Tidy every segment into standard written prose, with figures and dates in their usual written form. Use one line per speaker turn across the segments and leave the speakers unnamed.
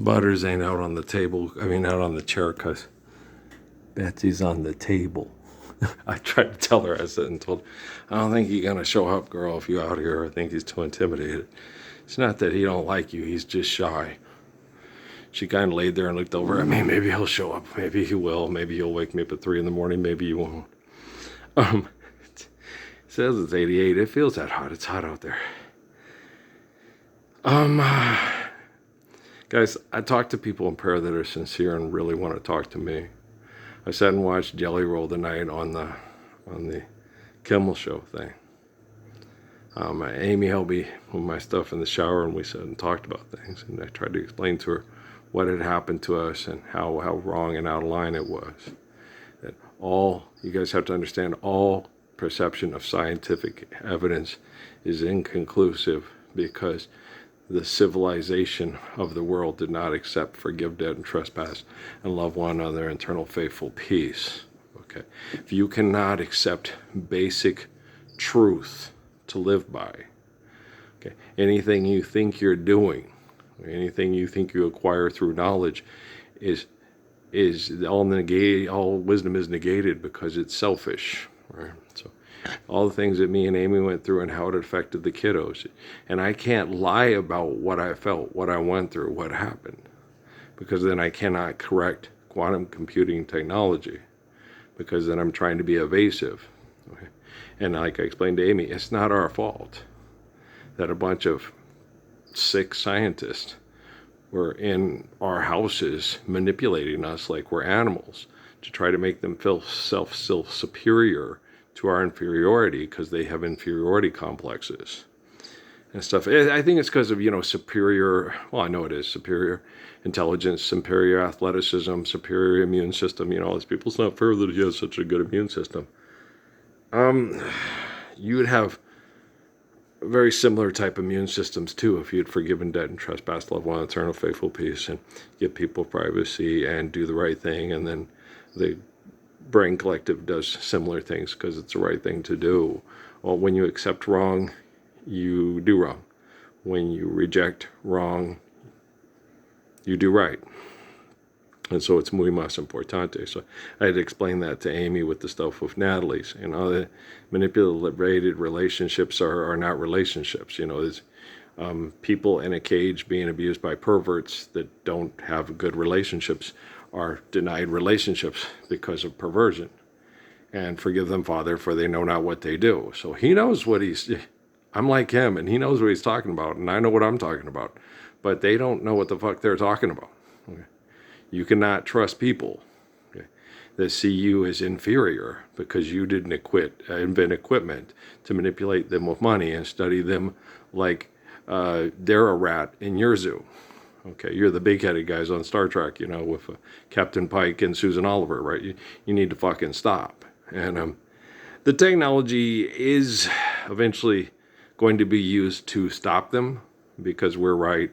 Butters ain't out on the table. I mean, out on the chair because Betsy's on the table. I tried to tell her, I said, and told her, I don't think you're going to show up, girl, if you out here. I think he's too intimidated. It's not that he don't like you. He's just shy. She kind of laid there and looked over at me. Maybe he'll show up. Maybe he will. Maybe he'll wake me up at 3 in the morning. Maybe he won't. It says it's 88. It feels that hot. It's hot out there. Guys, I talk to people in prayer that are sincere and really want to talk to me. I sat and watched Jelly Roll tonight on the Kimmel Show thing. Amy helped me with my stuff in the shower, and we sat and talked about things. And I tried to explain to her what had happened to us and how wrong and out of line it was. That you guys have to understand, all perception of scientific evidence is inconclusive because the civilization of the world did not accept, forgive debt and trespass, and love one another, eternal faithful peace. Okay, if you cannot accept basic truth to live by, okay, anything you think you're doing, anything you think you acquire through knowledge, is all wisdom is negated because it's selfish, right? So all the things that me and Amy went through and how it affected the kiddos. And I can't lie about what I felt, what I went through, what happened, because then I cannot correct quantum computing technology, because then I'm trying to be evasive. Okay? And like I explained to Amy, it's not our fault that a bunch of sick scientists were in our houses manipulating us like we're animals to try to make them feel superior to our inferiority because they have inferiority complexes and stuff. I think it's because of, superior, well, I know it is, superior intelligence, superior athleticism, superior immune system. All these people, it's not fair that he has such a good immune system. You would have very similar type immune systems too if you'd forgiven debt and trespass, love one, eternal faithful peace, and give people privacy and do the right thing. And then the brain collective does similar things because it's the right thing to do. Well, when you accept wrong, you do wrong. When you reject wrong, you do right. And so it's muy mas importante. So I had to explain that to Amy with the stuff with Natalie's. The manipulated relationships are not relationships. There's people in a cage being abused by perverts that don't have good relationships are denied relationships because of perversion. And forgive them, Father, for they know not what they do. So he knows I'm like him, and he knows what he's talking about, and I know what I'm talking about. But they don't know what the fuck they're talking about. Okay? You cannot trust people, okay, that see you as inferior because you didn't invent equipment to manipulate them with money and study them like they're a rat in your zoo. Okay, you're the big-headed guys on Star Trek, with Captain Pike and Susan Oliver, right? You need to fucking stop. And the technology is eventually going to be used to stop them because we're right,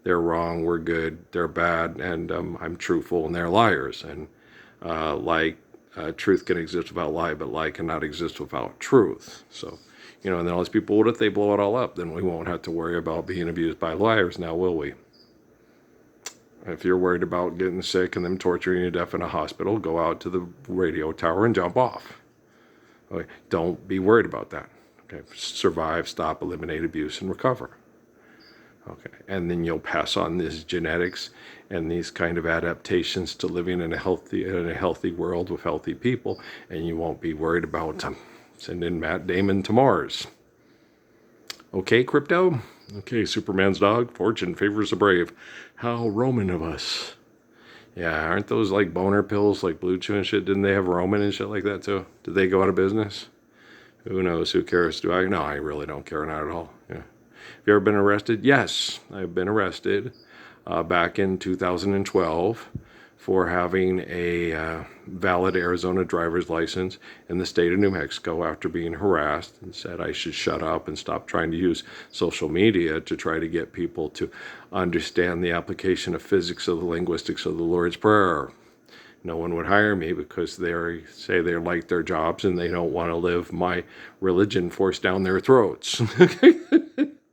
they're wrong, we're good, they're bad, and I'm truthful and they're liars. And truth can exist without lie, but lie cannot exist without truth. So, and then all these people, what if they blow it all up? Then we won't have to worry about being abused by liars now, will we? If you're worried about getting sick and them torturing you to death in a hospital, go out to the radio tower and jump off. Okay? Don't be worried about that. Okay? Survive, stop, eliminate abuse, and recover. Okay, and then you'll pass on these genetics and these kind of adaptations to living in a healthy world with healthy people, and you won't be worried about sending Matt Damon to Mars. Okay, crypto? Okay, Superman's dog, fortune favors the brave. How Roman of us. Yeah, aren't those like boner pills, like Blue Chew and shit? Didn't they have Roman and shit like that too? Did they go out of business? Who knows? Who cares? Do I? No, I really don't care, not at all. Yeah. Have you ever been arrested? Yes, I've been arrested back in 2012 for having a valid Arizona driver's license in the state of New Mexico after being harassed and said I should shut up and stop trying to use social media to try to get people to understand the application of physics of the linguistics of the Lord's Prayer. No one would hire me because they say they like their jobs and they don't want to live my religion forced down their throats.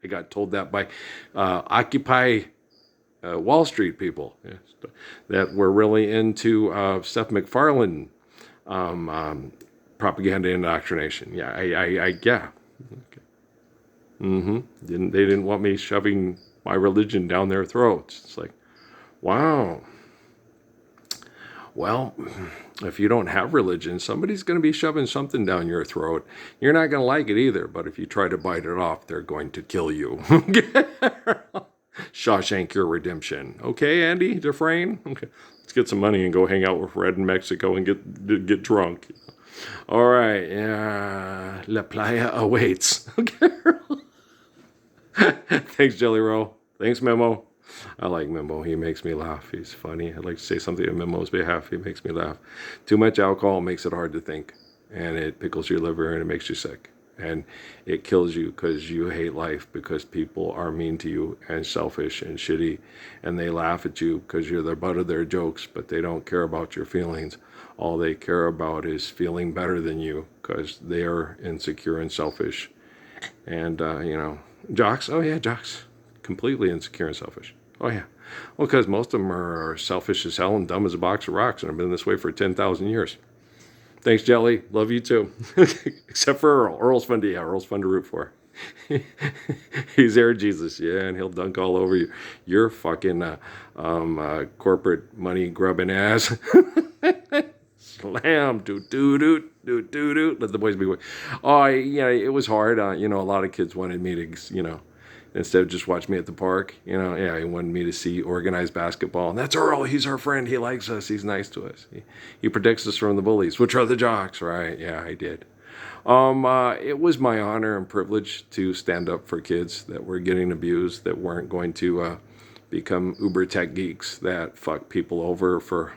I got told that by Occupy Wall Street people that were really into Seth MacFarlane propaganda indoctrination. Yeah, yeah. Okay. They didn't want me shoving my religion down their throats. It's like, wow. Well, if you don't have religion, somebody's going to be shoving something down your throat. You're not going to like it either, but if you try to bite it off, they're going to kill you. Shawshank Your Redemption. Okay, Andy Dufresne? Okay, let's get some money and go hang out with Red in Mexico and get drunk. All right, yeah, La Playa awaits. Okay. Thanks, Jelly Roll. Thanks, Memo. I like Memo. He makes me laugh. He's funny. I'd like to say something on Memo's behalf. He makes me laugh. Too much alcohol makes it hard to think, and it pickles your liver and it makes you sick. And it kills you because you hate life, because people are mean to you and selfish and shitty, and they laugh at you because you're the butt of their jokes, but they don't care about your feelings. All they care about is feeling better than you because they are insecure and selfish. And, jocks, oh yeah, jocks, completely insecure and selfish. Oh yeah. Well, because most of them are selfish as hell and dumb as a box of rocks and have been this way for 10,000 years. Thanks, Jelly. Love you too. Except for Earl. Earl's fun to, Earl's fun to root for. He's Air Jesus, yeah, and he'll dunk all over you. You're fucking corporate money grubbing ass. Slam, doot, doot, doot, doot, doot, doot. Let the boys be. Oh, it was hard. A lot of kids wanted me to, instead of just watch me at the park, he wanted me to see organized basketball. And that's Earl. He's our friend. He likes us. He's nice to us. He protects us from the bullies, which are the jocks, right? Yeah, I did. It was my honor and privilege to stand up for kids that were getting abused, that weren't going to become uber tech geeks that fuck people over for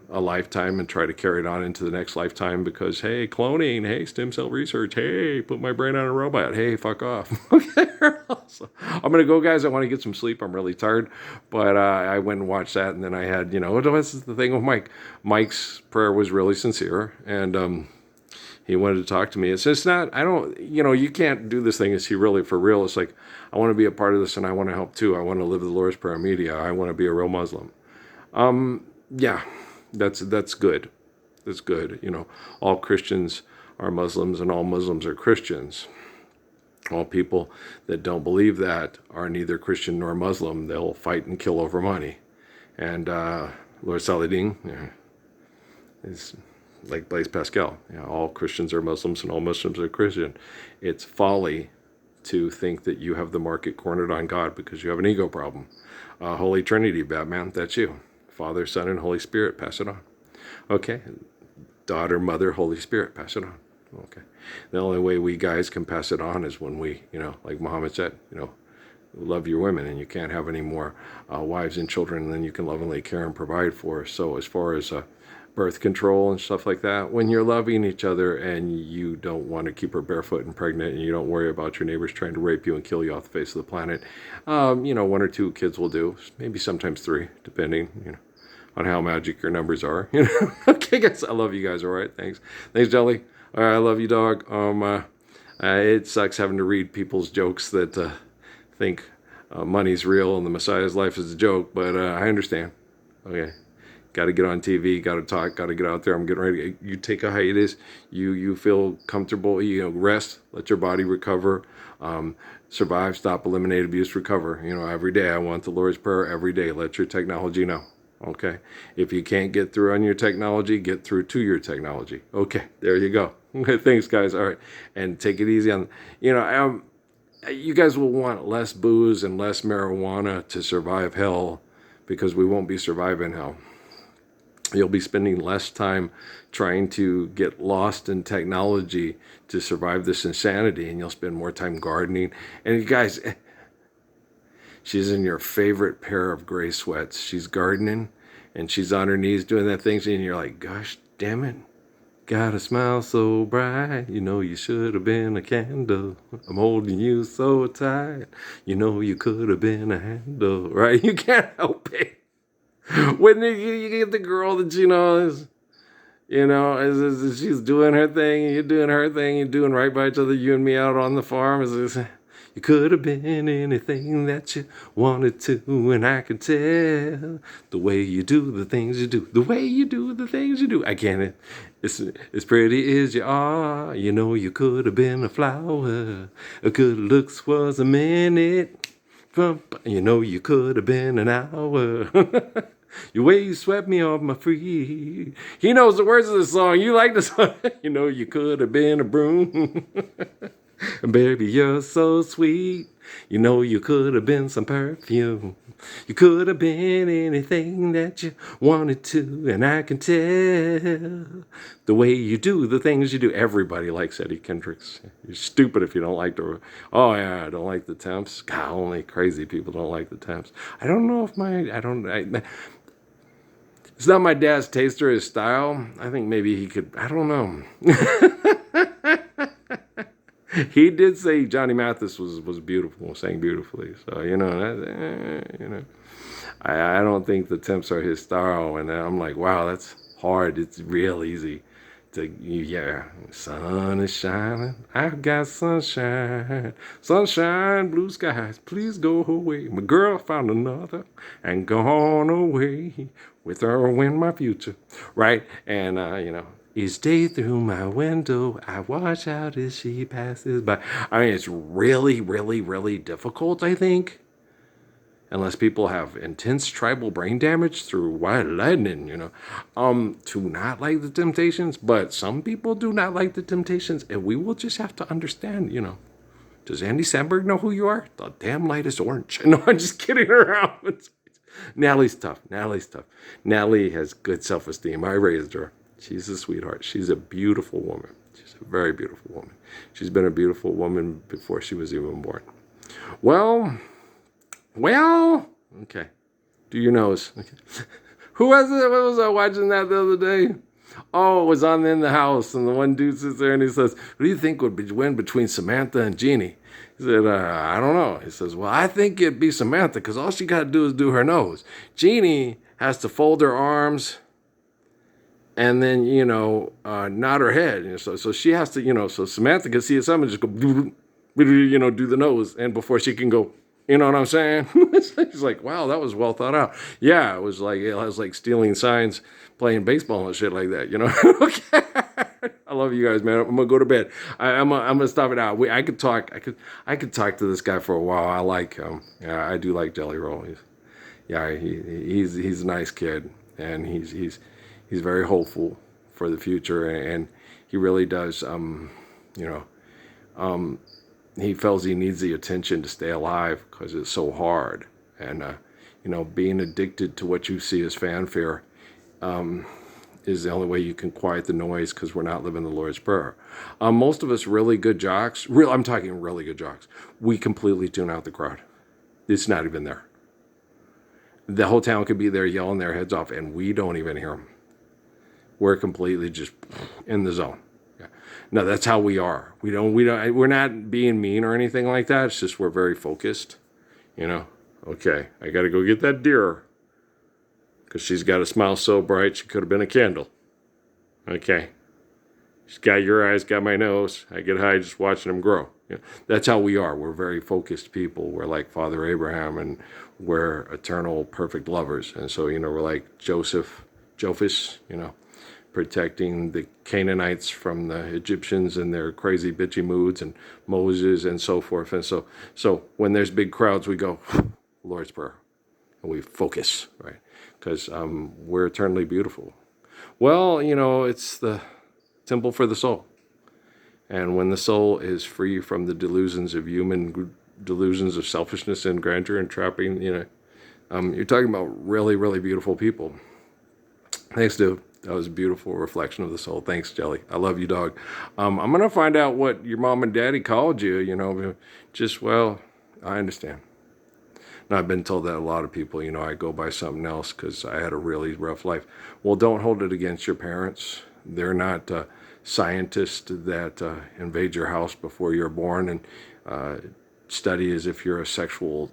a lifetime and try to carry it on into the next lifetime because, hey, cloning, hey, stem cell research, hey, put my brain on a robot, hey, fuck off. Okay, so I'm going to go, guys. I want to get some sleep. I'm really tired. But I went and watched that, and then I had, what's the thing with Mike? Mike's prayer was really sincere, and he wanted to talk to me. It's not, I don't, you can't do this thing, is he really for real? It's like, I want to be a part of this, and I want to help too. I want to live the Lord's Prayer media. I want to be a real Muslim. Yeah. That's good. That's good. All Christians are Muslims and all Muslims are Christians. All people that don't believe that are neither Christian nor Muslim. They'll fight and kill over money. And Lord Saladin is like Blaise Pascal. All Christians are Muslims and all Muslims are Christian. It's folly to think that you have the market cornered on God because you have an ego problem. Holy Trinity, Batman, that's you. Father, Son, and Holy Spirit, pass it on. Okay. Daughter, Mother, Holy Spirit, pass it on. Okay. The only way we guys can pass it on is when we, like Muhammad said, love your women, and you can't have any more wives and children than you can lovingly care and provide for. So as far as birth control and stuff like that, when you're loving each other and you don't want to keep her barefoot and pregnant, and you don't worry about your neighbors trying to rape you and kill you off the face of the planet, 1 or 2 kids will do, maybe sometimes 3, depending, on how magic your numbers are. Okay, guys, I love you guys. All right, thanks, Jelly. All right, I love you, dog. It sucks having to read people's jokes that think money's real and the Messiah's life is a joke, but I understand. Okay, got to get on TV, got to talk, got to get out there. I'm getting ready. You take a hiatus. You feel comfortable. Rest. Let your body recover. Survive. Stop. Eliminate abuse. Recover. Every day. I want the Lord's Prayer every day. Let your technology know. Okay. If you can't get through on your technology, get through to your technology. Okay. There you go. Okay. Thanks, guys. All right. And take it easy on, you guys will want less booze and less marijuana to survive hell, because we won't be surviving hell. You'll be spending less time trying to get lost in technology to survive this insanity, and you'll spend more time gardening. And you guys, she's in your favorite pair of gray sweats. She's gardening, and she's on her knees doing that thing, and you're like, gosh, damn it. Gotta smile so bright. You should have been a candle. I'm holding you so tight. You could have been a handle, right? You can't help it. When you get the girl that she's doing her thing, and you're doing her thing, you're doing right by each other, you and me out on the farm. You You could have been anything that you wanted to, and I can tell the way you do the things you do, the way you do the things you do. I can't. It's as pretty as you are. You know you could have been a flower. A good looks was a minute. You know you could have been an hour. Your way you swept me off my feet. He knows the words of the song. You like the song. You know you could have been a broom. Baby, you're so sweet. You know you could have been some perfume. You could have been anything that you wanted to, and I can tell the way you do the things you do. Everybody likes Eddie Kendricks. You're stupid if you don't like the. Oh yeah, I don't like the Temps. God, only crazy people don't like the Temps. I don't know if it's not my dad's taste or his style. I think maybe he could. I don't know. He did say Johnny Mathis was beautiful, sang beautifully. So I don't think the Temps are his style. And I'm like, wow, that's hard. It's real easy to sun is shining. I've got sunshine, sunshine, blue skies. Please go away. My girl found another and gone away. With her in my future, right? And each day through my window, I watch out as she passes by. I mean, it's really, really, really difficult, I think, unless people have intense tribal brain damage through white lightning, to not like the Temptations. But some people do not like the Temptations, and we will just have to understand, Does Andy Samberg know who you are? The damn light is orange. No, I'm just kidding around. Natalie's tough. Natalie has good self-esteem. I raised her. She's a sweetheart. She's a beautiful woman. She's a very beautiful woman. She's been a beautiful woman before she was even born. Well, okay. Do your nose. Okay. Who was it? What was I watching that the other day? Oh, it was on In the House, and the one dude sits there and he says, "What do you think would win between Samantha and Jeannie?" He said, "I don't know." He says, "Well, I think it'd be Samantha because all she got to do is do her nose. Jeannie has to fold her arms and then, nod her head. So she has to, so Samantha can see something just go, do the nose. And before she can go, you know what I'm saying?" He's like, wow, that was well thought out. Yeah, it was like stealing signs, playing baseball and shit like that, Okay. I love you guys, man. I'm gonna go to bed. I'm gonna stop it out. I could talk to this guy for a while. I like him. Yeah, I do like Jelly Roll. He's a nice kid, and he's very hopeful for the future, and he really does. He feels he needs the attention to stay alive because it's so hard, and being addicted to what you see as fanfare. Is the only way you can quiet the noise because we're not living the Lord's Prayer. Most of us really good jocks, I'm talking really good jocks, we completely tune out the crowd. It's not even there. The whole town could be there yelling their heads off and we don't even hear them. We're completely just in the zone. Yeah. No, that's how we are. We're not being mean or anything like that. It's just we're very focused. Okay, I got to go get that deer. Because she's got a smile so bright, she could have been a candle. Okay. She's got your eyes, got my nose. I get high just watching them grow. That's how we are. We're very focused people. We're like Father Abraham, and we're eternal, perfect lovers. And so, we're like Jophis, protecting the Canaanites from the Egyptians and their crazy bitchy moods, and Moses and so forth. And so when there's big crowds, we go, Lord's Prayer. And we focus, right? Because we're eternally beautiful. Well, it's the temple for the soul. And when the soul is free from the delusions of delusions of selfishness and grandeur and trapping, you're talking about really, really beautiful people. Thanks, dude. That was a beautiful reflection of the soul. Thanks, Jelly. I love you, dog. I'm going to find out what your mom and daddy called you, I understand. Now, I've been told that a lot of people, I go by something else because I had a really rough life. Well, don't hold it against your parents. They're not scientists that invade your house before you're born and study as if you're a sexual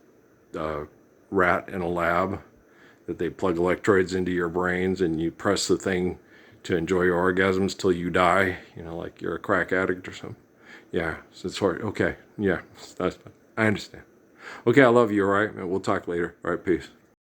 rat in a lab, that they plug electrodes into your brains and you press the thing to enjoy your orgasms till you die, like you're a crack addict or something. Yeah, so it's hard. Okay, yeah, that's fine. I understand. Okay, I love you, all right? We'll talk later. All right, peace.